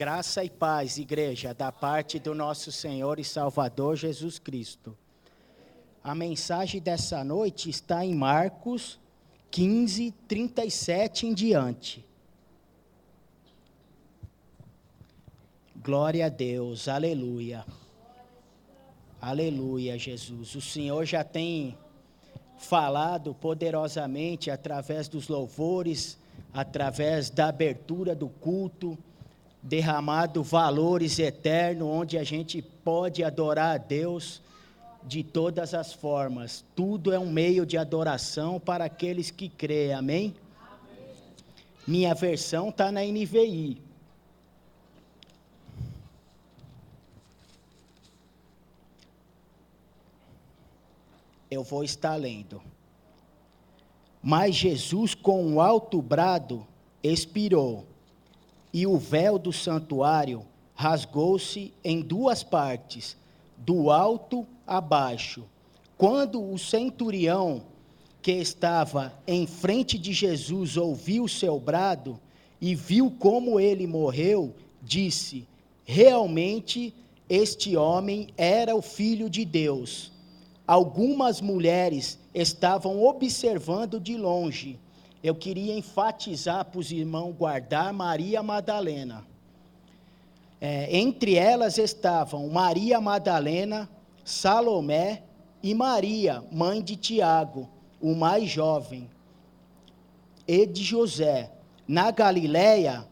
Graça e paz, igreja, da parte do nosso Senhor e Salvador Jesus Cristo. A mensagem dessa noite está em Marcos 15, 37 em diante. Glória a Deus, aleluia. Aleluia, Jesus. O Senhor já tem falado poderosamente através dos louvores, através da abertura do culto, derramado valores eternos, onde a gente pode adorar a Deus de todas as formas. Tudo é um meio de adoração para aqueles que creem, amém? Minha versão está na NVI. Eu vou estar lendo. Mas Jesus, com um alto brado, expirou, e o véu do santuário rasgou-se em duas partes, do alto a baixo. Quando o centurião que estava em frente de Jesus ouviu seu brado e viu como ele morreu, disse: realmente este homem era o Filho de Deus. Algumas mulheres estavam observando de longe. Eu queria enfatizar para os irmãos guardar Maria Madalena. Entre elas estavam Maria Madalena, Salomé e Maria, mãe de Tiago, o mais jovem, e de José. Na Galiléia,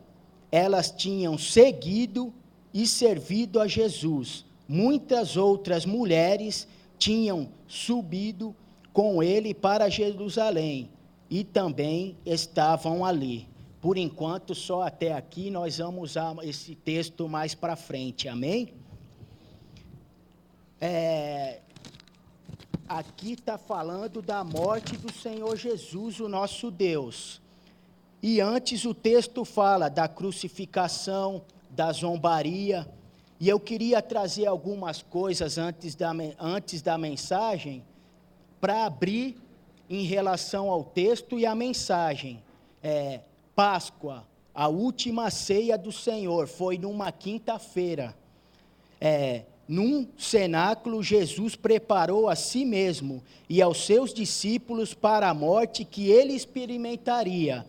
elas tinham seguido e servido a Jesus. Muitas outras mulheres tinham subido com ele para Jerusalém e também estavam ali. Por enquanto, só até aqui, nós vamos usar esse texto mais para frente, amém? Aqui está falando da morte do Senhor Jesus, o nosso Deus. E antes o texto fala da crucificação, da zombaria. E eu queria trazer algumas coisas antes da mensagem, para abrir em relação ao texto e à mensagem. Páscoa, a última ceia do Senhor, foi numa quinta-feira. Num cenáculo, Jesus preparou a si mesmo e aos seus discípulos para a morte que ele experimentaria.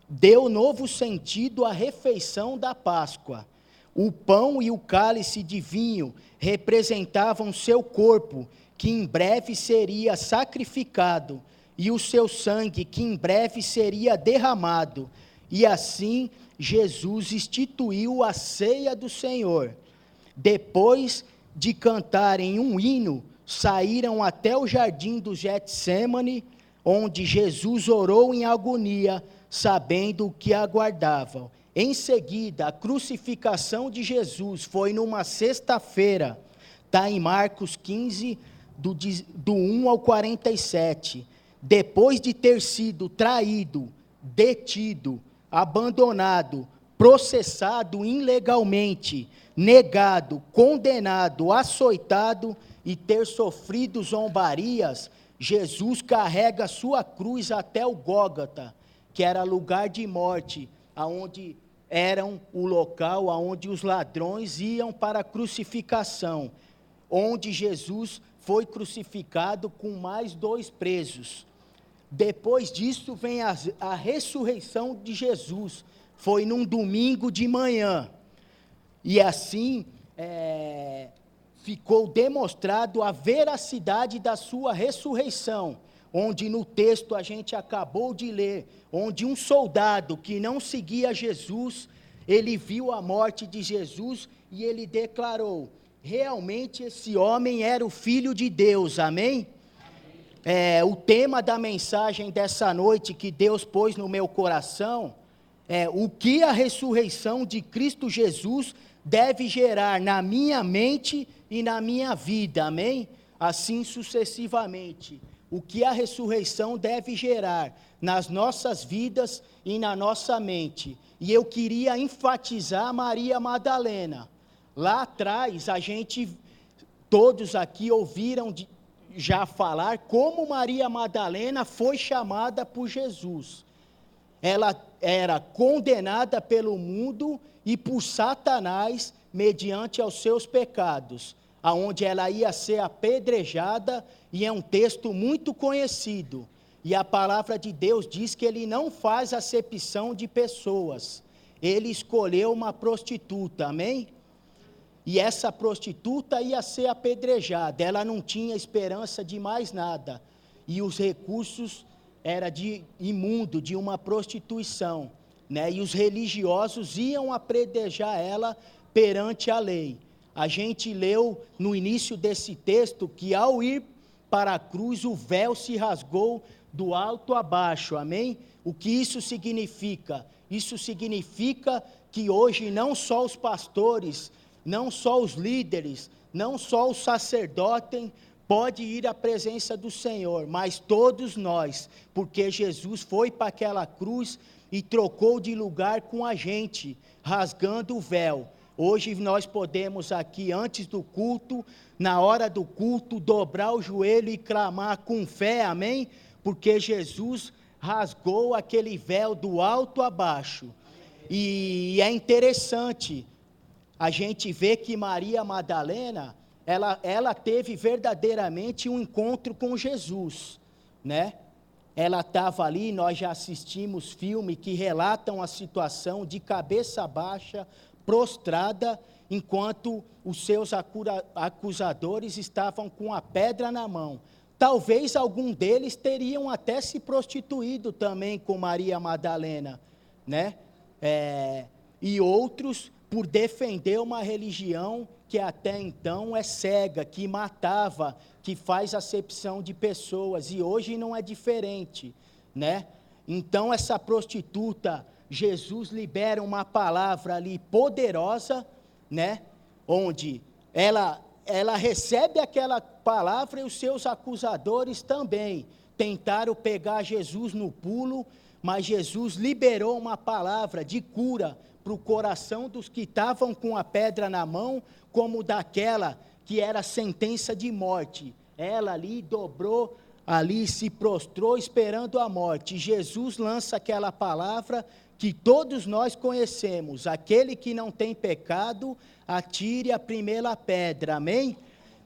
Deu novo sentido à refeição da Páscoa. O pão e o cálice de vinho representavam seu corpo, que em breve seria sacrificado, e o seu sangue, que em breve seria derramado. E assim, Jesus instituiu a ceia do Senhor. Depois de cantarem um hino, saíram até o jardim do Getsêmani, onde Jesus orou em agonia, sabendo o que aguardavam. Em seguida, a crucificação de Jesus foi numa sexta-feira, está em Marcos 15, do 1 ao 47. Depois de ter sido traído, detido, abandonado, processado ilegalmente, negado, condenado, açoitado e ter sofrido zombarias, Jesus carrega sua cruz até o Gólgota, que era lugar de morte, aonde eram o local aonde os ladrões iam para a crucificação, onde Jesus foi crucificado com mais 2 presos. Depois disso vem a ressurreição de Jesus, foi num domingo de manhã, e assim ficou demonstrado a veracidade da sua ressurreição, onde no texto a gente acabou de ler, onde um soldado que não seguia Jesus, ele viu a morte de Jesus e ele declarou: realmente esse homem era o Filho de Deus, amém? O tema da mensagem dessa noite que Deus pôs no meu coração é o que a ressurreição de Cristo Jesus deve gerar na minha mente e na minha vida, amém? Assim sucessivamente. O que a ressurreição deve gerar nas nossas vidas e na nossa mente. E eu queria enfatizar Maria Madalena. Lá atrás, todos aqui ouviram já falar como Maria Madalena foi chamada por Jesus. Ela era condenada pelo mundo e por Satanás, mediante aos seus pecados, aonde ela ia ser apedrejada, e é um texto muito conhecido. E a palavra de Deus diz que ele não faz acepção de pessoas. Ele escolheu uma prostituta, amém? E essa prostituta ia ser apedrejada, ela não tinha esperança de mais nada. E os recursos era de imundo, de uma prostituição, né? E os religiosos iam apedrejar ela perante a lei. A gente leu no início desse texto que ao ir para a cruz o véu se rasgou do alto a baixo, amém? O que isso significa? Isso significa que hoje não só os pastores, não só os líderes, não só os sacerdotes pode ir à presença do Senhor, mas todos nós, porque Jesus foi para aquela cruz e trocou de lugar com a gente, rasgando o véu. Hoje nós podemos aqui, antes do culto, na hora do culto, dobrar o joelho e clamar com fé, amém? Porque Jesus rasgou aquele véu do alto a baixo. E é interessante, a gente vê que Maria Madalena, ela teve verdadeiramente um encontro com Jesus, né? Ela estava ali, nós já assistimos filmes que relatam a situação de cabeça baixa, prostrada, enquanto os seus acusadores estavam com a pedra na mão. Talvez algum deles teriam até se prostituído também com Maria Madalena, né? E outros por defender uma religião que até então é cega, que matava, que faz acepção de pessoas, e hoje não é diferente, né? Então essa prostituta, Jesus libera uma palavra ali poderosa, né? Onde ela recebe aquela palavra e os seus acusadores também tentaram pegar Jesus no pulo, mas Jesus liberou uma palavra de cura para o coração dos que estavam com a pedra na mão, como daquela que era sentença de morte. Ela ali dobrou, ali se prostrou esperando a morte. Jesus lança aquela palavra que todos nós conhecemos: aquele que não tem pecado, atire a primeira pedra, amém?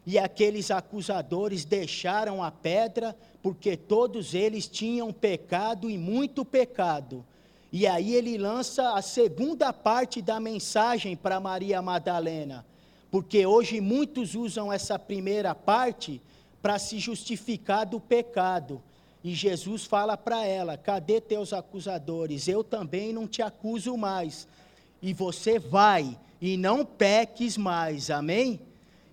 E aqueles acusadores deixaram a pedra, porque todos eles tinham pecado e muito pecado. E aí ele lança a segunda parte da mensagem para Maria Madalena, porque hoje muitos usam essa primeira parte para se justificar do pecado. E Jesus fala para ela: cadê teus acusadores? Eu também não te acuso mais. E você vai e não peques mais, amém?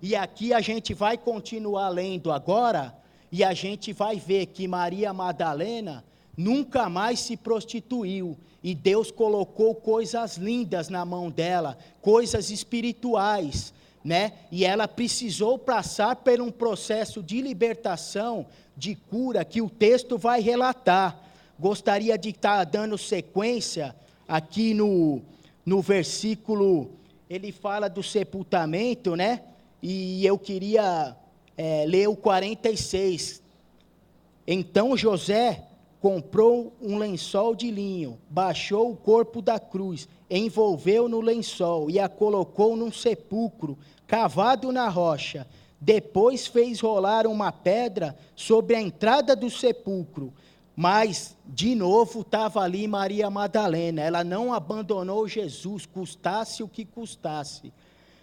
E aqui a gente vai continuar lendo agora, e a gente vai ver que Maria Madalena nunca mais se prostituiu, e Deus colocou coisas lindas na mão dela, coisas espirituais, né? E ela precisou passar por um processo de libertação, de cura, que o texto vai relatar. Gostaria de estar dando sequência aqui no versículo, ele fala do sepultamento, né? E eu queria ler o 46. Então José comprou um lençol de linho, baixou o corpo da cruz, envolveu no lençol e a colocou num sepulcro cavado na rocha. Depois fez rolar uma pedra sobre a entrada do sepulcro. Mas, de novo, estava ali Maria Madalena. Ela não abandonou Jesus, custasse o que custasse.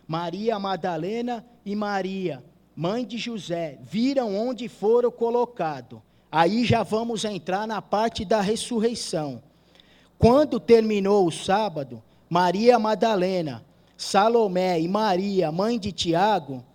Maria Madalena e Maria, mãe de José, viram onde foram colocados. Aí já vamos entrar na parte da ressurreição. Quando terminou o sábado, Maria Madalena, Salomé e Maria, mãe de Tiago,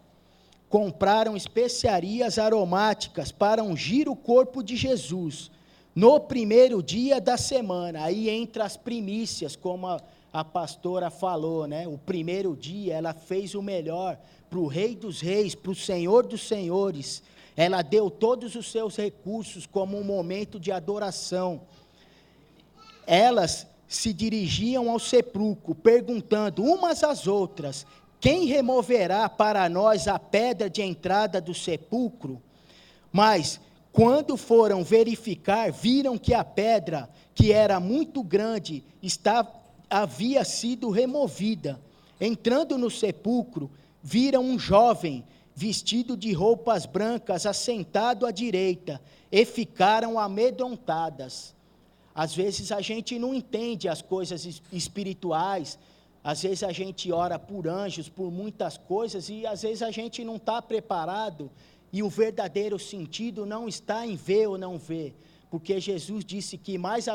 compraram especiarias aromáticas para ungir o corpo de Jesus. No primeiro dia da semana, aí entra as primícias, como a pastora falou, né? O primeiro dia ela fez o melhor para o Rei dos Reis, para o Senhor dos Senhores. Ela deu todos os seus recursos como um momento de adoração. Elas se dirigiam ao sepulcro, perguntando umas às outras: quem removerá para nós a pedra de entrada do sepulcro? Mas, quando foram verificar, viram que a pedra, que era muito grande, havia sido removida. Entrando no sepulcro, viram um jovem vestido de roupas brancas, assentado à direita, e ficaram amedrontadas. Às vezes a gente não entende as coisas espirituais, às vezes a gente ora por anjos, por muitas coisas, e às vezes a gente não está preparado, e o verdadeiro sentido não está em ver ou não ver, porque Jesus disse que mais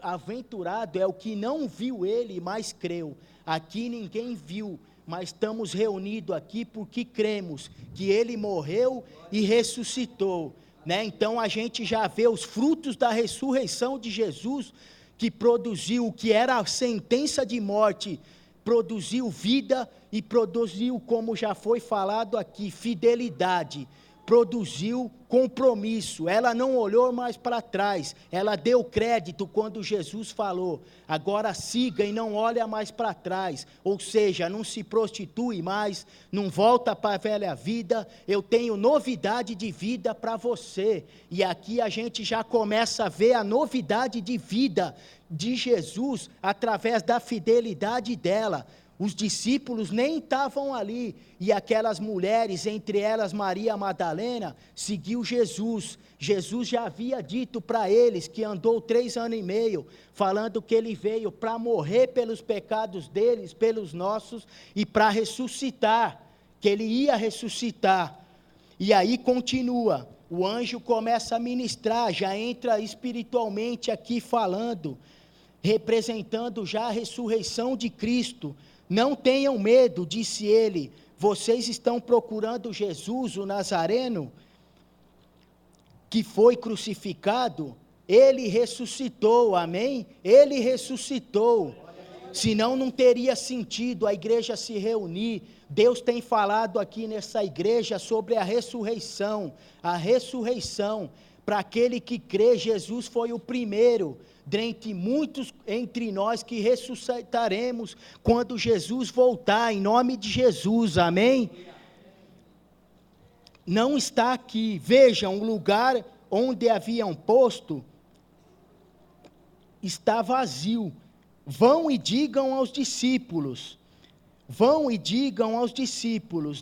aventurado é o que não viu ele, mas creu. Aqui ninguém viu, mas estamos reunidos aqui porque cremos que ele morreu e ressuscitou, né? Então a gente já vê os frutos da ressurreição de Jesus, que produziu o que era a sentença de morte, produziu vida e produziu, como já foi falado aqui, fidelidade, produziu compromisso. Ela não olhou mais para trás, ela deu crédito quando Jesus falou: agora siga e não olha mais para trás, ou seja, não se prostitui mais, não volta para a velha vida, eu tenho novidade de vida para você. E aqui a gente já começa a ver a novidade de vida de Jesus através da fidelidade dela. Os discípulos nem estavam ali, e aquelas mulheres, entre elas Maria Madalena, seguiu Jesus. Jesus já havia dito para eles que andou 3 anos e meio, falando que ele veio para morrer pelos pecados deles, pelos nossos, e para ressuscitar, que ele ia ressuscitar. E aí continua, o anjo começa a ministrar, já entra espiritualmente aqui falando, representando já a ressurreição de Cristo. Não tenham medo, disse ele, vocês estão procurando Jesus, o Nazareno, que foi crucificado, ele ressuscitou, amém? Ele ressuscitou, senão não teria sentido a igreja se reunir. Deus tem falado aqui nessa igreja sobre a ressurreição, para aquele que crê, Jesus foi o primeiro, dentre muitos entre nós que ressuscitaremos quando Jesus voltar, em nome de Jesus, amém? Não está aqui, veja, um lugar onde haviam posto, está vazio, vão e digam aos discípulos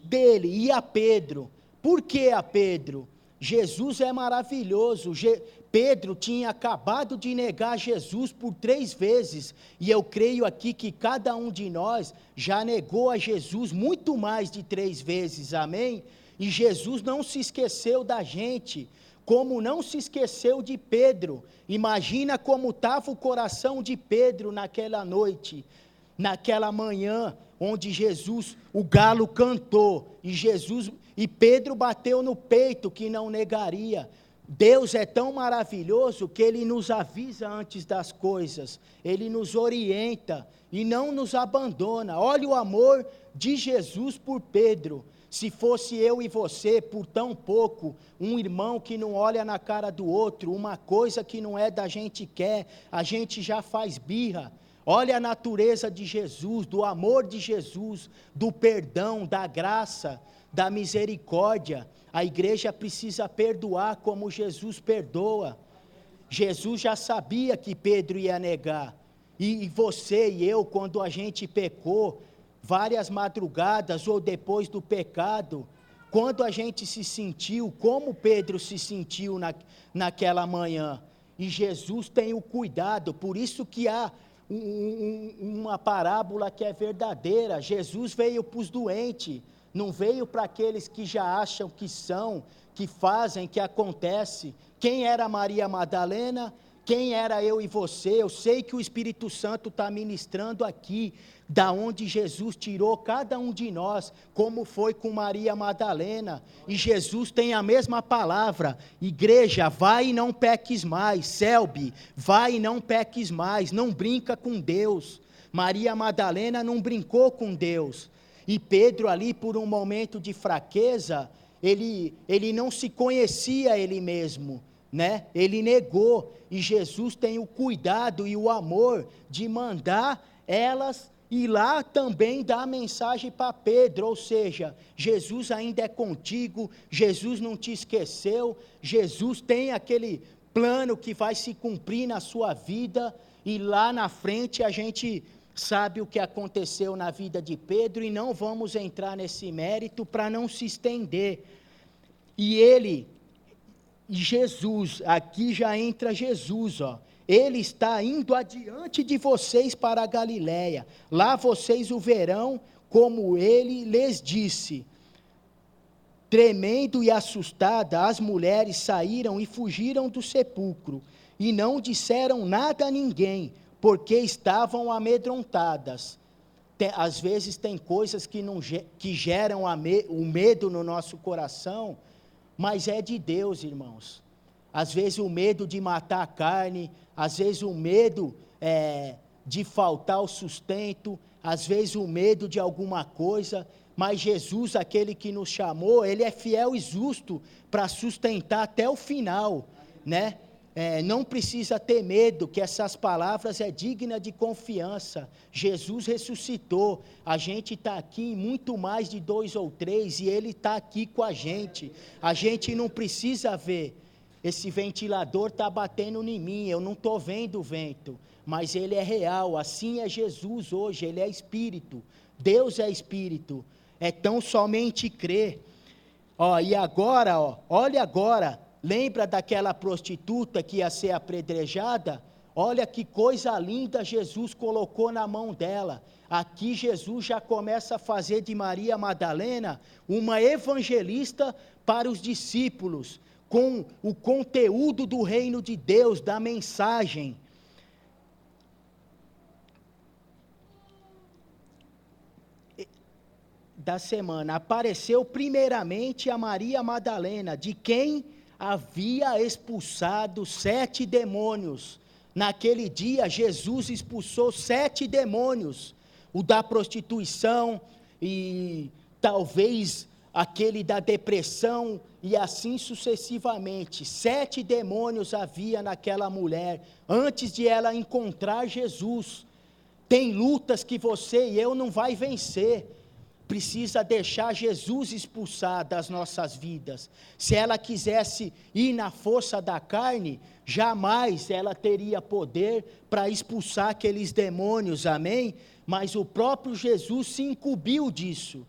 dele e a Pedro. Por que a Pedro? Jesus é maravilhoso. Pedro tinha acabado de negar Jesus por 3 vezes, e eu creio aqui que cada um de nós já negou a Jesus muito mais de 3 vezes, amém? E Jesus não se esqueceu da gente, como não se esqueceu de Pedro. Imagina como estava o coração de Pedro naquela noite, naquela manhã, onde Jesus, o galo cantou, e Pedro bateu no peito que não negaria. Deus é tão maravilhoso que Ele nos avisa antes das coisas, Ele nos orienta e não nos abandona. Olha o amor de Jesus por Pedro. Se fosse eu e você, por tão pouco, um irmão que não olha na cara do outro, uma coisa que não é da gente quer, a gente já faz birra. Olha a natureza de Jesus, do amor de Jesus, do perdão, da graça, da misericórdia. A igreja precisa perdoar como Jesus perdoa. Jesus já sabia que Pedro ia negar. E você e eu, quando a gente pecou, várias madrugadas ou depois do pecado, quando a gente se sentiu, como Pedro se sentiu naquela manhã. E Jesus tem o cuidado, por isso que há uma parábola que é verdadeira. Jesus veio para os doentes, não veio para aqueles que já acham que são, que fazem, que acontece. Quem era Maria Madalena? Quem era eu e você? Eu sei que o Espírito Santo está ministrando aqui, da onde Jesus tirou cada um de nós, como foi com Maria Madalena, e Jesus tem a mesma palavra. Igreja, vai e não peques mais. Selby, vai e não peques mais, não brinca com Deus. Maria Madalena não brincou com Deus, e Pedro ali, por um momento de fraqueza, ele não se conhecia ele mesmo, né? Ele negou, e Jesus tem o cuidado e o amor de mandar elas ir lá também dar a mensagem para Pedro, ou seja, Jesus ainda é contigo, Jesus não te esqueceu, Jesus tem aquele plano que vai se cumprir na sua vida, e lá na frente a gente sabe o que aconteceu na vida de Pedro, e não vamos entrar nesse mérito para não se estender. E Jesus, aqui já entra Jesus, ó. Ele está indo adiante de vocês para a Galiléia. Lá vocês o verão, como ele lhes disse. Tremendo e assustada, as mulheres saíram e fugiram do sepulcro, e não disseram nada a ninguém, porque estavam amedrontadas. Às vezes tem coisas que geram o medo no nosso coração, mas é de Deus, irmãos. Às vezes o medo de matar a carne, às vezes o medo de faltar o sustento, às vezes o medo de alguma coisa, mas Jesus, aquele que nos chamou, ele é fiel e justo para sustentar até o final, né? Não precisa ter medo, que essas palavras é digna de confiança. Jesus ressuscitou, a gente está aqui em muito mais de 2 ou 3, e Ele está aqui com a gente não precisa ver, esse ventilador está batendo em mim, eu não estou vendo o vento, mas Ele é real, assim é Jesus hoje, Ele é Espírito, Deus é Espírito, é tão somente crer. E agora, olha agora, lembra daquela prostituta que ia ser apedrejada? Olha que coisa linda Jesus colocou na mão dela. Aqui Jesus já começa a fazer de Maria Madalena uma evangelista para os discípulos, com o conteúdo do reino de Deus, da mensagem. Da semana, apareceu primeiramente a Maria Madalena, de quem havia expulsado 7 demônios. Naquele dia, Jesus expulsou 7 demônios, o da prostituição, e talvez aquele da depressão, e assim sucessivamente. 7 demônios havia naquela mulher, antes de ela encontrar Jesus. Tem lutas que você e eu não vai vencer, precisa deixar Jesus expulsar das nossas vidas. Se ela quisesse ir na força da carne, jamais ela teria poder para expulsar aqueles demônios, amém? Mas o próprio Jesus se incumbiu disso.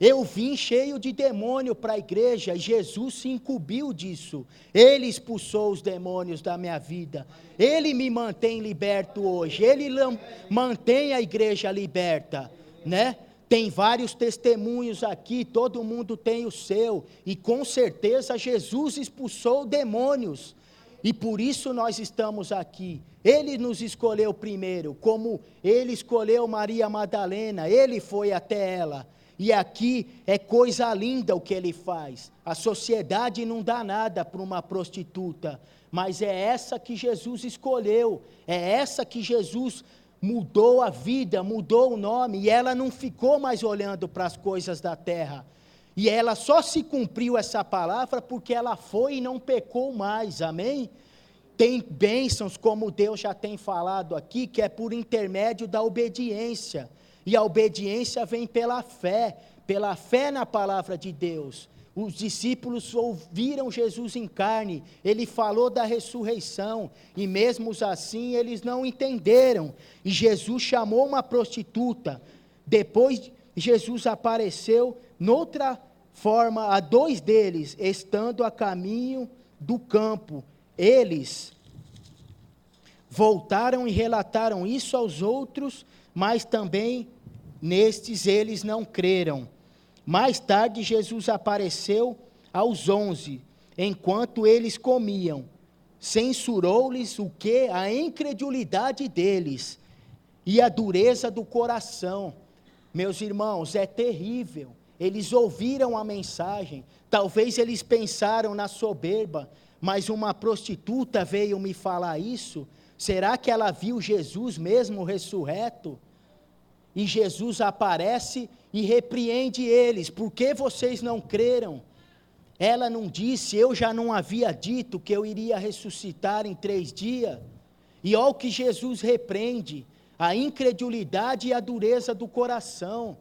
Eu vim cheio de demônio para a igreja, e Jesus se incumbiu disso. Ele expulsou os demônios da minha vida. Ele me mantém liberto hoje. Ele mantém a igreja liberta, né? Tem vários testemunhos aqui, todo mundo tem o seu, e com certeza Jesus expulsou demônios, e por isso nós estamos aqui. Ele nos escolheu primeiro, como Ele escolheu Maria Madalena, Ele foi até ela, e aqui é coisa linda o que Ele faz. A sociedade não dá nada para uma prostituta, mas é essa que Jesus escolheu, é essa que Jesus mudou a vida, mudou o nome, e ela não ficou mais olhando para as coisas da terra, e ela só se cumpriu essa palavra porque ela foi e não pecou mais, amém? Tem bênçãos, como Deus já tem falado aqui, que é por intermédio da obediência, e a obediência vem pela fé na palavra de Deus. Os discípulos ouviram Jesus em carne, Ele falou da ressurreição, e mesmo assim eles não entenderam, e Jesus chamou uma prostituta. Depois Jesus apareceu noutra forma a 2 deles, estando a caminho do campo. Eles voltaram e relataram isso aos outros, mas também nestes eles não creram. Mais tarde, Jesus apareceu aos 11, enquanto eles comiam. Censurou-lhes o quê? A incredulidade deles e a dureza do coração. Meus irmãos, é terrível. Eles ouviram a mensagem, talvez eles pensaram na soberba, mas uma prostituta veio me falar isso. Será que ela viu Jesus mesmo ressurreto? E Jesus aparece e repreende eles. Por que vocês não creram? Ela não disse, eu já não havia dito que eu iria ressuscitar em 3 dias? E olha o que Jesus repreende, a incredulidade e a dureza do coração.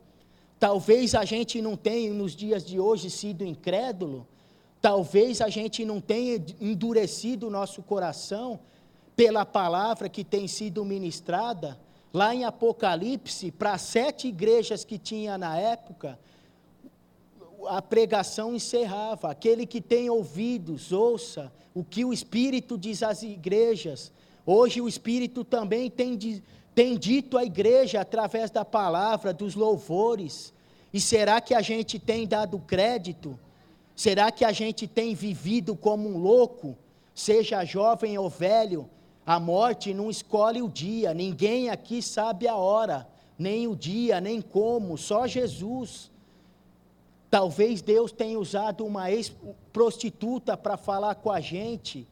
Talvez a gente não tenha nos dias de hoje sido incrédulo, talvez a gente não tenha endurecido o nosso coração, pela palavra que tem sido ministrada, lá em Apocalipse, para 7 igrejas que tinha na época, a pregação encerrava. Aquele que tem ouvidos, ouça o que o Espírito diz às igrejas. Hoje o Espírito também tem dito à igreja através da palavra, dos louvores. E será que a gente tem dado crédito? Será que a gente tem vivido como um louco? Seja jovem ou velho, a morte não escolhe o dia. Ninguém aqui sabe a hora, nem o dia, nem como, só Jesus. Talvez Deus tenha usado uma ex-prostituta para falar com a gente,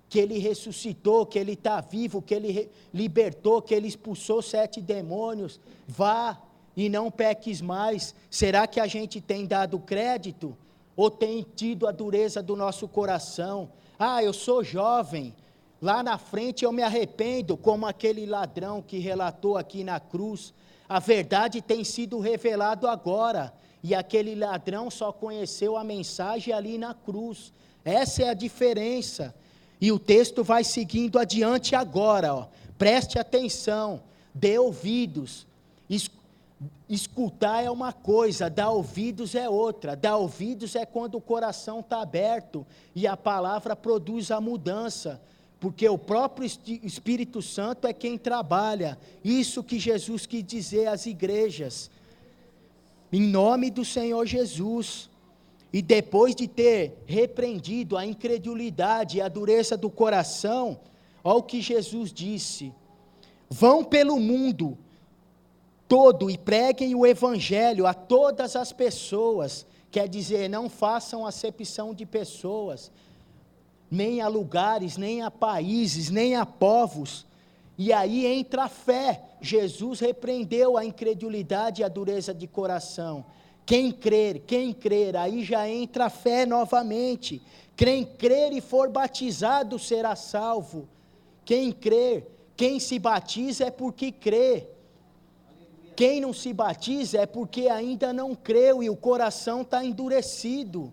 que Ele ressuscitou, que Ele está vivo, que Ele libertou, que Ele expulsou 7 demônios. Vá e não peques mais. Será que a gente tem dado crédito? Ou tem tido a dureza do nosso coração? Ah, eu sou jovem, lá na frente eu me arrependo, como aquele ladrão que relatou aqui na cruz. A verdade tem sido revelado agora. E aquele ladrão só conheceu a mensagem ali na cruz. Essa é a diferença. E o texto vai seguindo adiante agora, ó. Preste atenção, dê ouvidos. Escutar é uma coisa, dar ouvidos é outra. Dar ouvidos é quando o coração está aberto e a palavra produz a mudança. Porque o próprio Espírito Santo é quem trabalha. Isso que Jesus quis dizer às igrejas. Em nome do Senhor Jesus. E depois de ter repreendido a incredulidade e a dureza do coração, olha o que Jesus disse: vão pelo mundo todo e preguem o evangelho a todas as pessoas. Quer dizer, não façam acepção de pessoas, nem a lugares, nem a países, nem a povos. E aí entra a fé. Jesus repreendeu a incredulidade e a dureza de coração. Quem crer, aí já entra a fé novamente. Quem crer e for batizado será salvo. Quem crer, quem se batiza é porque crê. Quem não se batiza é porque ainda não creu e o coração está endurecido.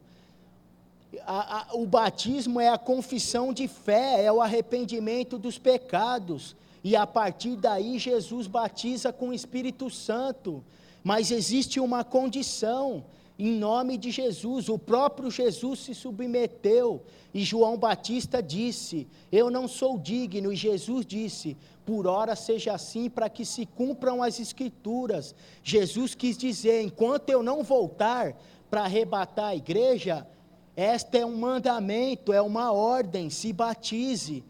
O batismo é a confissão de fé, é o arrependimento dos pecados. E a partir daí Jesus batiza com o Espírito Santo. Mas existe uma condição, em nome de Jesus. O próprio Jesus se submeteu. E João Batista disse: eu não sou digno. E Jesus disse: por ora seja assim, para que se cumpram as Escrituras. Jesus quis dizer: enquanto eu não voltar para arrebatar a igreja, este é um mandamento, é uma ordem, se batize.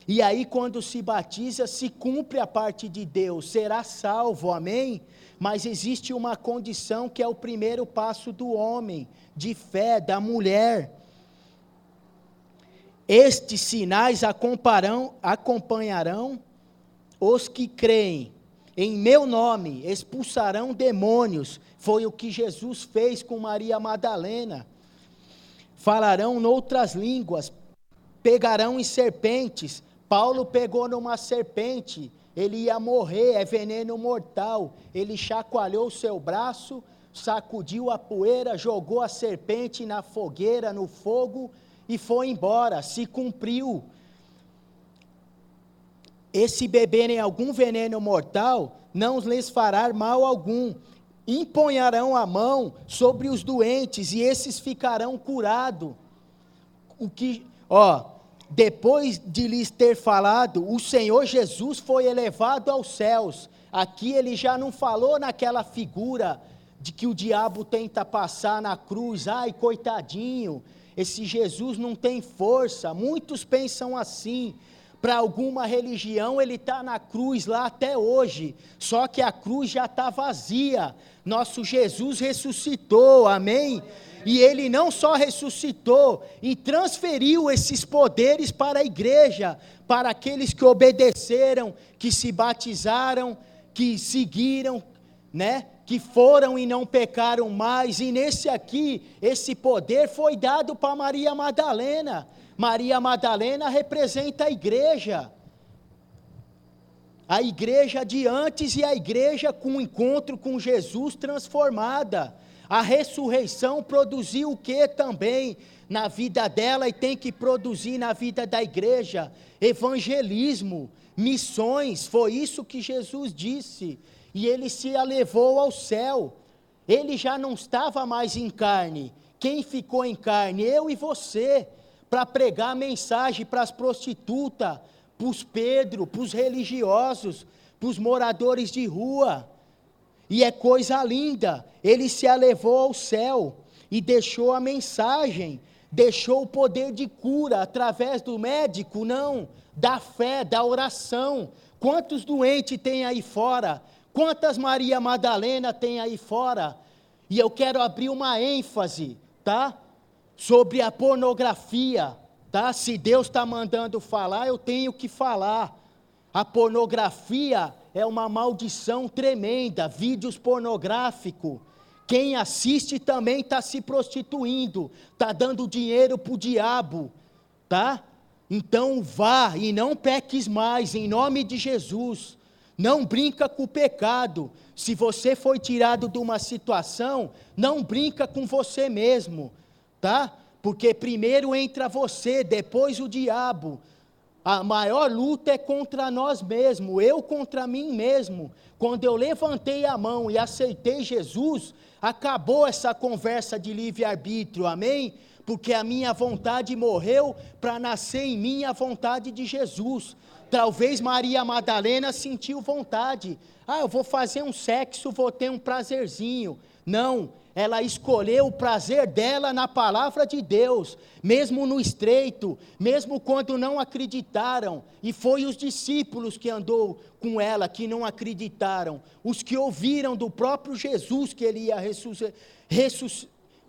E aí quando se batiza, se cumpre a parte de Deus, será salvo, amém? Mas existe uma condição que é o primeiro passo do homem, de fé, da mulher. Estes sinais acompanharão os que creem. Em meu nome expulsarão demônios. Foi o que Jesus fez com Maria Madalena. Falarão noutras línguas, pegarão em serpentes. Paulo pegou numa serpente, ele ia morrer, é veneno mortal. Ele chacoalhou o seu braço, sacudiu a poeira, jogou a serpente na fogueira, no fogo, e foi embora, se cumpriu. E se beberem algum veneno mortal, não lhes fará mal algum. Imponharão a mão sobre os doentes, e esses ficarão curados. Depois de lhes ter falado, o Senhor Jesus foi elevado aos céus. Aqui ele já não falou naquela figura de que o diabo tenta passar na cruz. Ai, coitadinho, esse Jesus não tem força. Muitos pensam assim. Para alguma religião ele está na cruz lá até hoje, só que a cruz já está vazia. Nosso Jesus ressuscitou, amém? E ele não só ressuscitou, e transferiu esses poderes para a igreja, para aqueles que obedeceram, que se batizaram, que seguiram, que foram e não pecaram mais. E nesse aqui, esse poder foi dado para Maria Madalena. Maria Madalena representa a igreja. A igreja de antes e a igreja com o encontro com Jesus transformada. A ressurreição produziu o que também na vida dela e tem que produzir na vida da igreja? Evangelismo, missões, foi isso que Jesus disse. E ele se elevou ao céu. Ele já não estava mais em carne. Quem ficou em carne? Eu e você, para pregar a mensagem para as prostitutas, para os Pedro, para os religiosos, para os moradores de rua. E é coisa linda, ele se elevou ao céu e deixou a mensagem, deixou o poder de cura através do médico, não, da fé, da oração. Quantos doentes tem aí fora? Quantas Maria Madalena tem aí fora? E eu quero abrir uma ênfase, tá? Sobre a pornografia, tá? Se Deus está mandando falar, eu tenho que falar. A pornografia é uma maldição tremenda, vídeos pornográficos. Quem assiste também está se prostituindo, está dando dinheiro para o diabo, tá? Então vá e não peques mais, em nome de Jesus. Não brinca com o pecado. Se você foi tirado de uma situação, não brinca com você mesmo, tá? Porque primeiro entra você, depois o diabo. A maior luta é contra nós mesmos, eu contra mim mesmo. Quando eu levantei a mão e aceitei Jesus, acabou essa conversa de livre-arbítrio, amém? Porque a minha vontade morreu para nascer em mim a vontade de Jesus. Talvez Maria Madalena sentiu vontade. Eu vou fazer um sexo, vou ter um prazerzinho. Não, ela escolheu o prazer dela na palavra de Deus, mesmo no estreito, mesmo quando não acreditaram, e foi os discípulos que andou com ela, que não acreditaram, os que ouviram do próprio Jesus que ele ia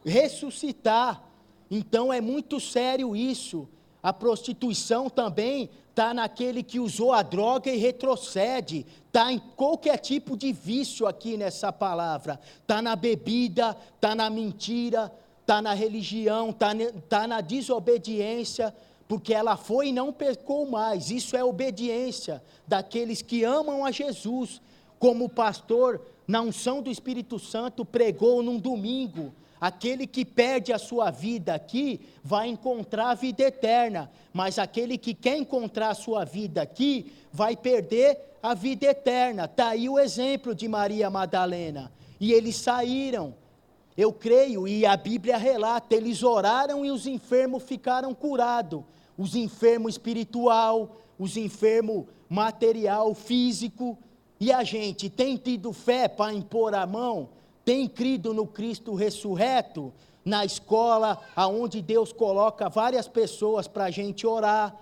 ressuscitar. Então é muito sério isso. A prostituição também está naquele que usou a droga e retrocede, está em qualquer tipo de vício aqui nessa palavra, está na bebida, está na mentira, está na religião, está na desobediência, porque ela foi e não pecou mais. Isso é obediência daqueles que amam a Jesus, como o pastor, na unção do Espírito Santo, pregou num domingo. Aquele que perde a sua vida aqui, vai encontrar a vida eterna, mas aquele que quer encontrar a sua vida aqui, vai perder a vida eterna. Está aí o exemplo de Maria Madalena, e eles saíram, eu creio, e a Bíblia relata, eles oraram e os enfermos ficaram curados, os enfermos espiritual, os enfermos material, físico, e a gente tem tido fé para impor a mão? Tem crido no Cristo ressurreto? Na escola, aonde Deus coloca várias pessoas para a gente orar.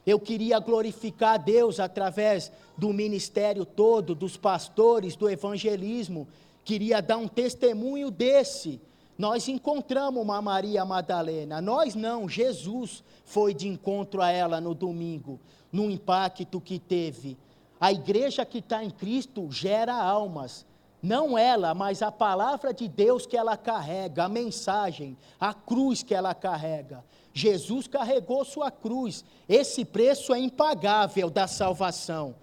Eu queria glorificar a Deus através do ministério todo, dos pastores, do evangelismo. Queria dar um testemunho desse. Nós encontramos uma Maria Madalena. Nós não, Jesus foi de encontro a ela no domingo, no impacto que teve. A igreja que está em Cristo gera almas. Não ela, mas a palavra de Deus que ela carrega, a mensagem, a cruz que ela carrega. Jesus carregou sua cruz. Esse preço é impagável da salvação.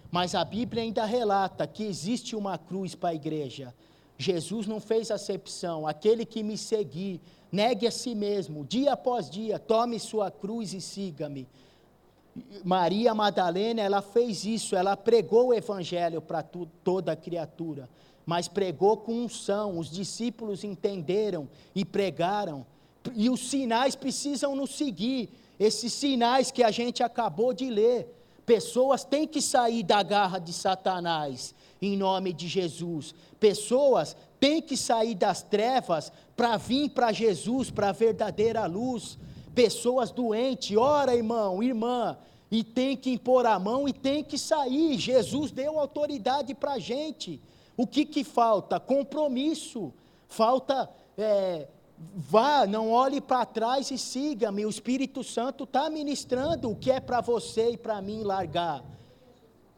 Mas a Bíblia ainda relata que existe uma cruz para a igreja. Jesus não fez acepção. Aquele que me seguir, negue a si mesmo, dia após dia, tome sua cruz e siga-me. Maria Madalena, ela fez isso, ela pregou o evangelho para toda criatura. Mas pregou com unção, os discípulos entenderam e pregaram, e os sinais precisam nos seguir, esses sinais que a gente acabou de ler. Pessoas têm que sair da garra de Satanás, em nome de Jesus. Pessoas têm que sair das trevas para vir para Jesus, para a verdadeira luz. Pessoas doentes, ora irmão, irmã, e tem que impor a mão e tem que sair. Jesus deu autoridade para a gente. O que falta? Compromisso. Falta, vá, não olhe para trás e siga-me. O Espírito Santo está ministrando o que é para você e para mim largar.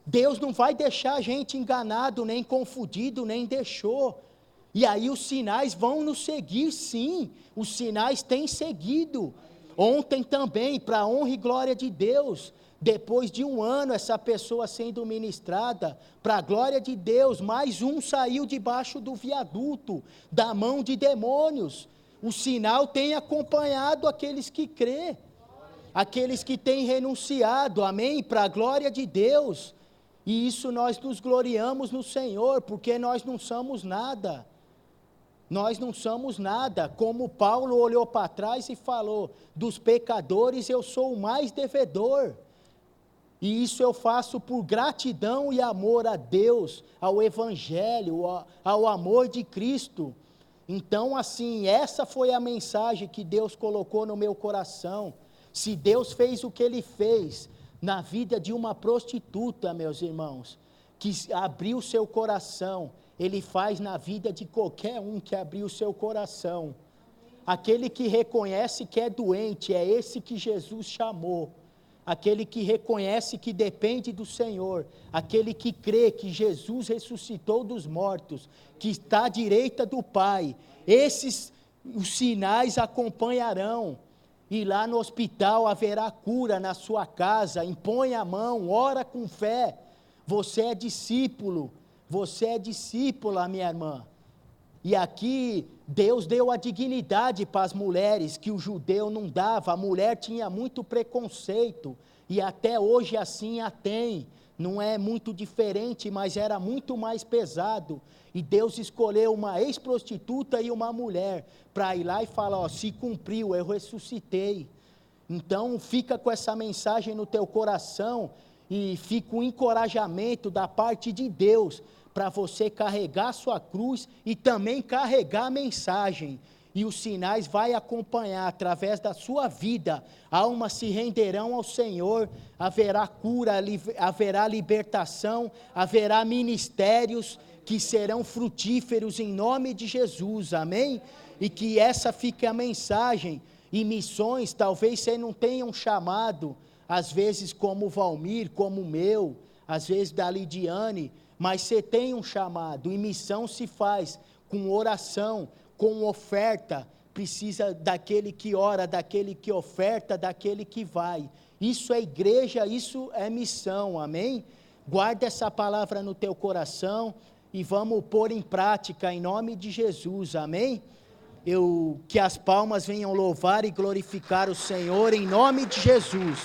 Deus não vai deixar a gente enganado, nem confundido, nem deixou. E aí os sinais vão nos seguir, sim. Os sinais têm seguido. Ontem também, para a honra e glória de Deus, Depois de um ano, essa pessoa sendo ministrada, para a glória de Deus, mais um saiu debaixo do viaduto, da mão de demônios. O sinal tem acompanhado aqueles que crê, aqueles que têm renunciado, amém? Para a glória de Deus. E isso nós nos gloriamos no Senhor, porque nós não somos nada. Nós não somos nada, como Paulo olhou para trás e falou, dos pecadores eu sou o mais devedor. E isso eu faço por gratidão e amor a Deus, ao Evangelho, ao amor de Cristo. Então, assim, essa foi a mensagem que Deus colocou no meu coração. Se Deus fez o que Ele fez na vida de uma prostituta, meus irmãos, que abriu seu coração, Ele faz na vida de qualquer um que abriu seu coração. Aquele que reconhece que é doente, é esse que Jesus chamou. Aquele que reconhece que depende do Senhor, aquele que crê que Jesus ressuscitou dos mortos, que está à direita do Pai, esses os sinais acompanharão, e lá no hospital haverá cura na sua casa, impõe a mão, ora com fé, você é discípula, minha irmã. E aqui, Deus deu a dignidade para as mulheres, que o judeu não dava, a mulher tinha muito preconceito, e até hoje assim a tem, não é muito diferente, mas era muito mais pesado, e Deus escolheu uma ex-prostituta e uma mulher, para ir lá e falar, ó, se cumpriu, eu ressuscitei. Então fica com essa mensagem no teu coração, e fica um encorajamento da parte de Deus, para você carregar a sua cruz e também carregar a mensagem. E os sinais vai acompanhar através da sua vida. Almas se renderão ao Senhor, haverá cura, haverá libertação, haverá ministérios que serão frutíferos em nome de Jesus, amém? E que essa fique a mensagem. E missões, talvez você não tenha um chamado, às vezes como o Valmir, como o meu, às vezes da Lidiane, mas você tem um chamado, e missão se faz com oração, com oferta, precisa daquele que ora, daquele que oferta, daquele que vai. Isso é igreja, isso é missão, amém? Guarda essa palavra no teu coração, e vamos pôr em prática, em nome de Jesus, amém? Que as palmas venham louvar e glorificar o Senhor, em nome de Jesus.